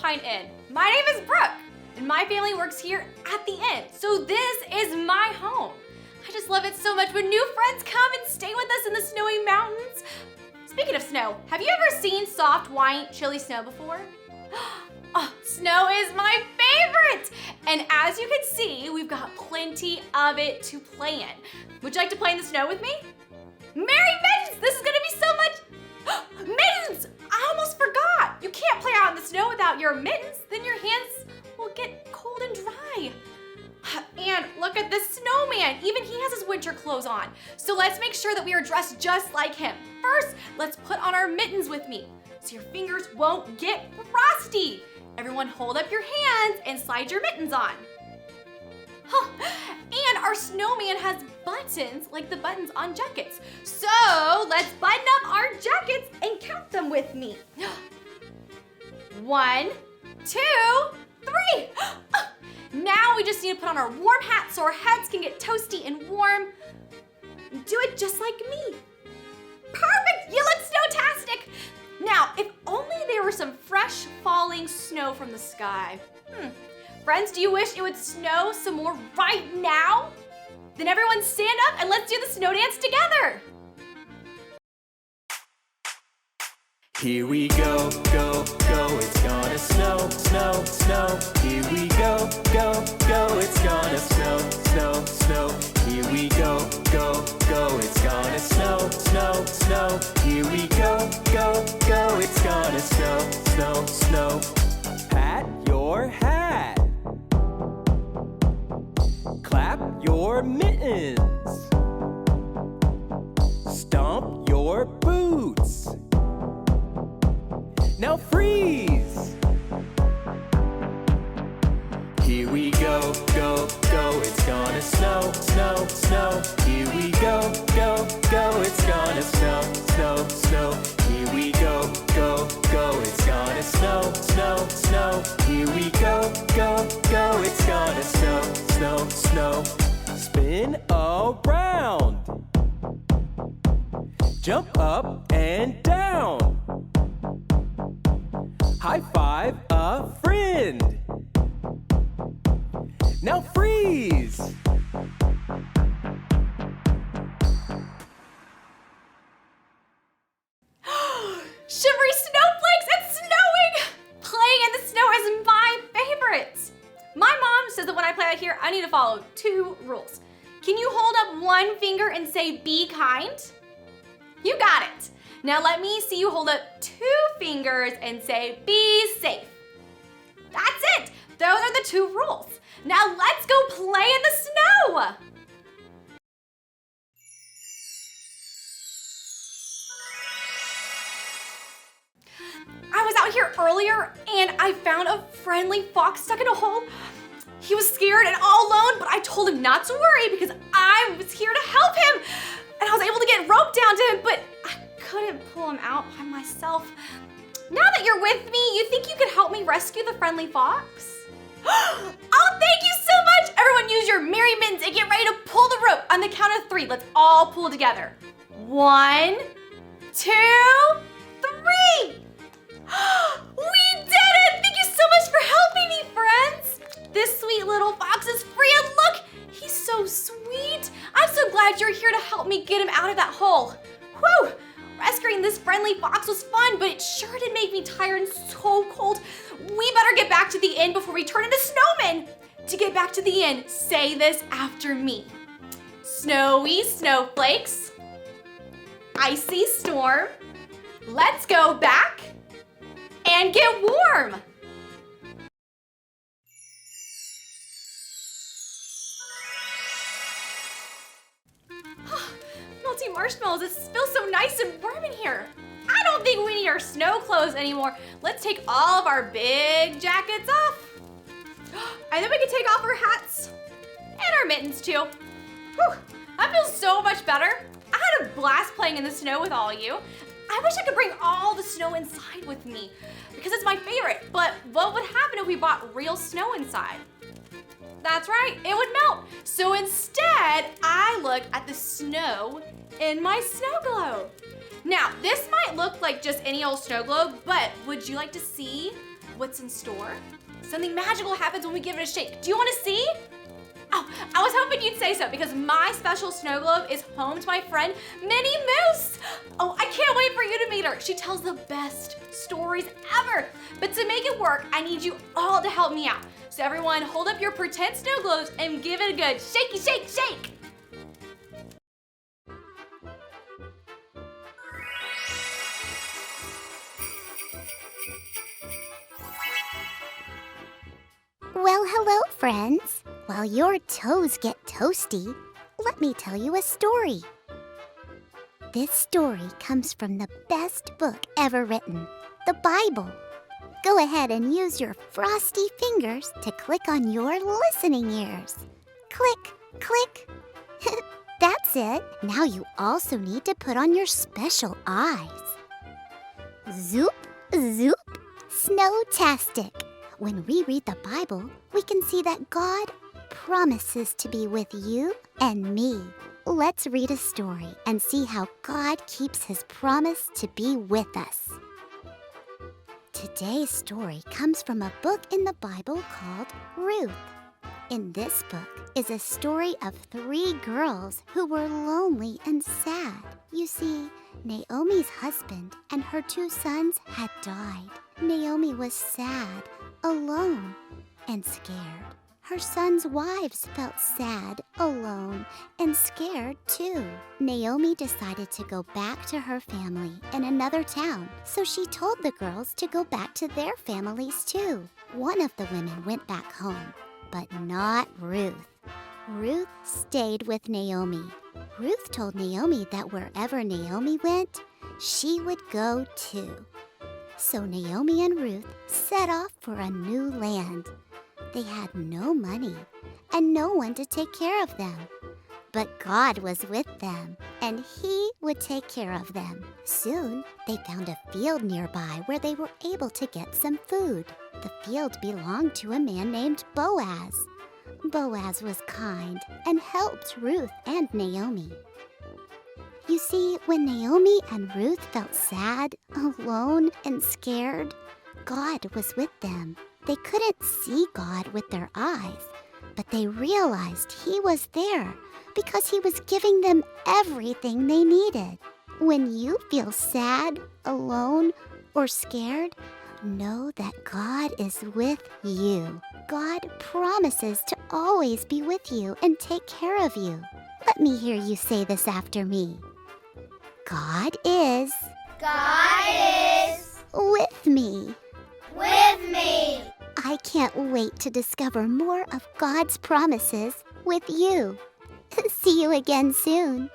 Alpine Inn. My name is Brooke, and my family works here at the inn, so this is my home. I just love it so much when new friends come and stay with us in the snowy mountains. Speaking of snow, have you ever seen soft, white, chilly snow before? Oh, snow is my favorite! And as you can see, we've got plenty of it to play in. Would you like to play in the snow with me? Merry Mittens! This is gonna be so much... Mittens! I almost forgot! You can't play out in the snow without your mittens, then your hands will get cold and dry. And look at this snowman, even he has his winter clothes on. So let's make sure that we are dressed just like him. First, let's put on our mittens with me so your fingers won't get frosty. Everyone hold up your hands and slide your mittens on. And our snowman has buttons like the buttons on jackets. So let's button up our jackets and count them with me. 1, 2, 3. Now we just need to put on our warm hats so our heads can get toasty and warm. Do it just like me. Perfect, you look snowtastic. Now, if only there were some fresh falling snow from the sky. Friends, do you wish it would snow some more right now? Then everyone stand up and let's do the snow dance together. Here we go, go, go, it's gonna snow, snow, snow. Here we go, go, go, it's gonna snow, snow, snow. Here we go, go, go, it's gonna snow, snow, snow. Here we go, go, go, it's gonna snow, snow, snow. Pat your hat. Clap your mittens. Stomp your boots. Now freeze! Here we go, go, go, it's gonna snow, snow, snow. Here we go, go, go, it's gonna snow, snow, snow. Here we go, go, go, it's gonna snow, snow, snow. Here we go, go, go, it's gonna snow, snow, snow. Spin around. Jump up and down. High five a friend. Now freeze. Shimmery snowflakes, it's snowing! Playing in the snow is my favorite. My mom says that when I play out here, I need to follow 2 rules. Can you hold up one finger and say, be kind? You got it. Now let me see you hold up 2 fingers and say, be safe. That's it. Those are the 2 rules. Now let's go play in the snow. I was out here earlier and I found a friendly fox stuck in a hole. He was scared and all alone, but I told him not to worry because I was here to help him. And I was able to get rope down to him, but I couldn't pull him out by myself. Now that you're with me, you think you could help me rescue the friendly fox? Oh, thank you so much! Everyone use your merry mittens and get ready to pull the rope. On the count of 3, let's all pull together. 1, 2, 3! We did it! Thank you so much for helping me, friends! This sweet little fox is free and look, he's so sweet. I'm so glad you're here to help me get him out of that hole. Whew! Rescuing this friendly fox was fun, but it sure did make me tired and so cold. We better get back to the inn before we turn into snowmen. To get back to the inn, say this after me. Snowy snowflakes, icy storm, let's go back and get warm. Melty marshmallows, it feels so nice and warm in here. I don't think we need our snow clothes anymore. Let's take all of our big jackets off. And then we can take off our hats and our mittens too. Whew, that feels so much better. I had a blast playing in the snow with all of you. I wish I could bring all the snow inside with me because it's my favorite, but what would happen if we brought real snow inside? That's right, it would melt. So instead, I look at the snow in my snow globe. Now, this might look like just any old snow globe, but would you like to see what's in store? Something magical happens when we give it a shake. Do you want to see? Oh, I was hoping you'd say so because my special snow globe is home to my friend, Minnie Moose. Oh, I can't wait for you to meet her. She tells the best stories ever. But to make it work, I need you all to help me out. So everyone, hold up your pretend snow globes and give it a good shaky, shake, shake. Well, hello, friends. While your toes get toasty, let me tell you a story. This story comes from the best book ever written, the Bible. Go ahead and use your frosty fingers to click on your listening ears. Click, click. That's it. Now you also need to put on your special eyes. Zoop, zoop, snowtastic. When we read the Bible, we can see that God promises to be with you and me. Let's read a story and see how God keeps his promise to be with us. Today's story comes from a book in the Bible called Ruth. In this book is a story of 3 girls who were lonely and sad. You see, Naomi's husband and her 2 sons had died. Naomi was sad, alone, and scared. Her sons' wives felt sad, alone, and scared too. Naomi decided to go back to her family in another town, so she told the girls to go back to their families too. One of the women went back home, but not Ruth. Ruth stayed with Naomi. Ruth told Naomi that wherever Naomi went, she would go too. So Naomi and Ruth set off for a new land. They had no money and no one to take care of them. But God was with them, and He would take care of them. Soon, they found a field nearby where they were able to get some food. The field belonged to a man named Boaz. Boaz was kind and helped Ruth and Naomi. You see, when Naomi and Ruth felt sad, alone, and scared, God was with them. They couldn't see God with their eyes, but they realized He was there because He was giving them everything they needed. When you feel sad, alone, or scared, know that God is with you. God promises to always be with you and take care of you. Let me hear you say this after me. God is with me. With me. I can't wait to discover more of God's promises with you. See you again soon.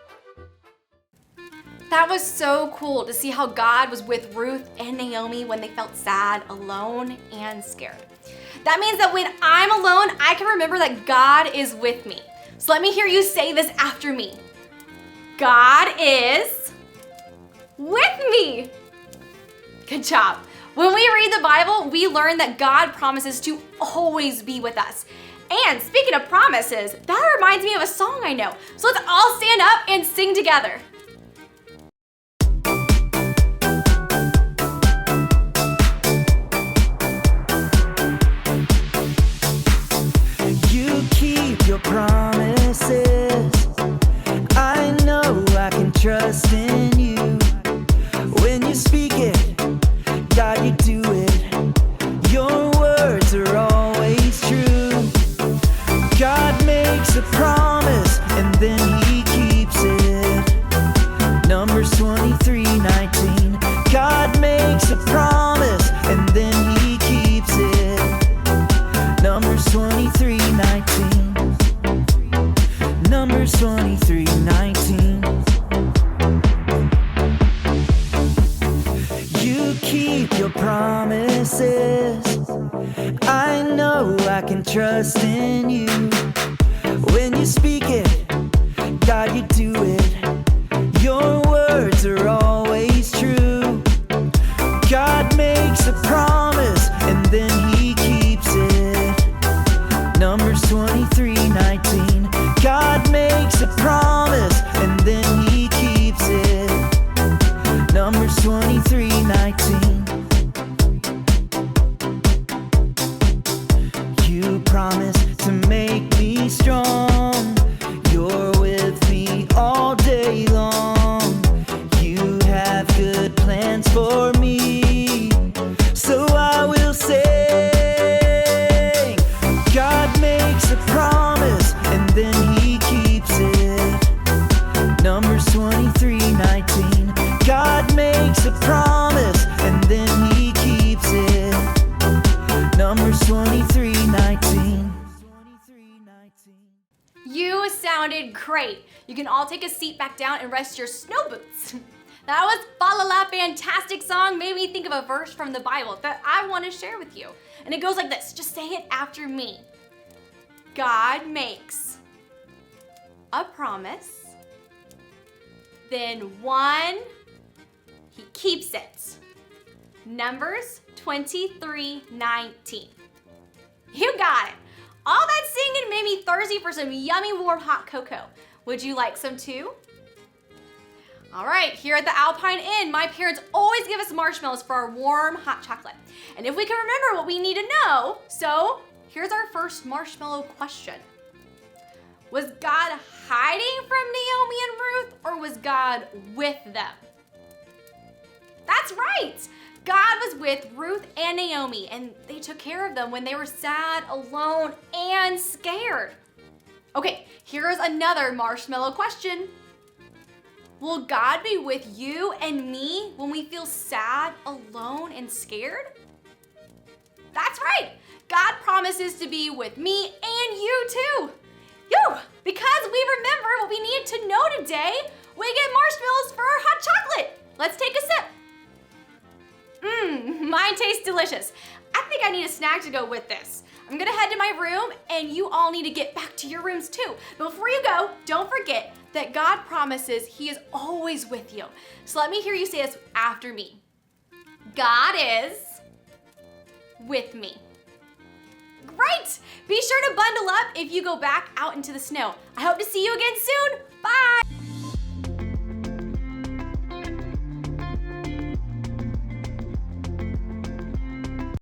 That was so cool to see how God was with Ruth and Naomi when they felt sad, alone, and scared. That means that when I'm alone, I can remember that God is with me. So let me hear you say this after me. God is with me. Good job. When we read the Bible, we learn that God promises to always be with us. And speaking of promises, that reminds me of a song I know. So let's all stand up and sing together. You keep your promises. I know I can trust in you. When you speak it, God, you do it. Your words are always true. God makes a promise and then He keeps it. Numbers 23:19. God makes a promise and then He keeps it. Numbers 23:19. Numbers 23:19. You keep your promises. I know I can trust in you. When you speak it, God, you do it. Your words are always true. God makes a promise and then He keeps it. Numbers 23:19. God makes a promise and then He keeps it. Numbers 23:19. makes a promise and then he keeps it. Numbers 23:19. You sounded great. You can all take a seat back down and rest your snow boots. That was Fa La La fantastic song. Made me think of a verse from the Bible that I want to share with you. And it goes like this. Just say it after me. God makes a promise, then one, he keeps it. Numbers 23:19. You got it. All that singing made me thirsty for some yummy warm hot cocoa. Would you like some too? All right, here at the Alpine Inn, my parents always give us marshmallows for our warm hot chocolate. And if we can remember what we need to know, so here's our first marshmallow question. Was God hiding from Naomi and Ruth, or was God with them? That's right. God was with Ruth and Naomi, and they took care of them when they were sad, alone, and scared. Okay, here's another marshmallow question. Will God be with you and me when we feel sad, alone, and scared? That's right. God promises to be with me and you too. Because we remember what we needed to know today, we get marshmallows for our hot chocolate. Let's take a sip. Mine tastes delicious. I think I need a snack to go with this. I'm gonna head to my room and you all need to get back to your rooms too. But before you go, don't forget that God promises he is always with you. So let me hear you say this after me. God is with me. Great! Be sure to bundle up if you go back out into the snow. I hope to see you again soon. Bye!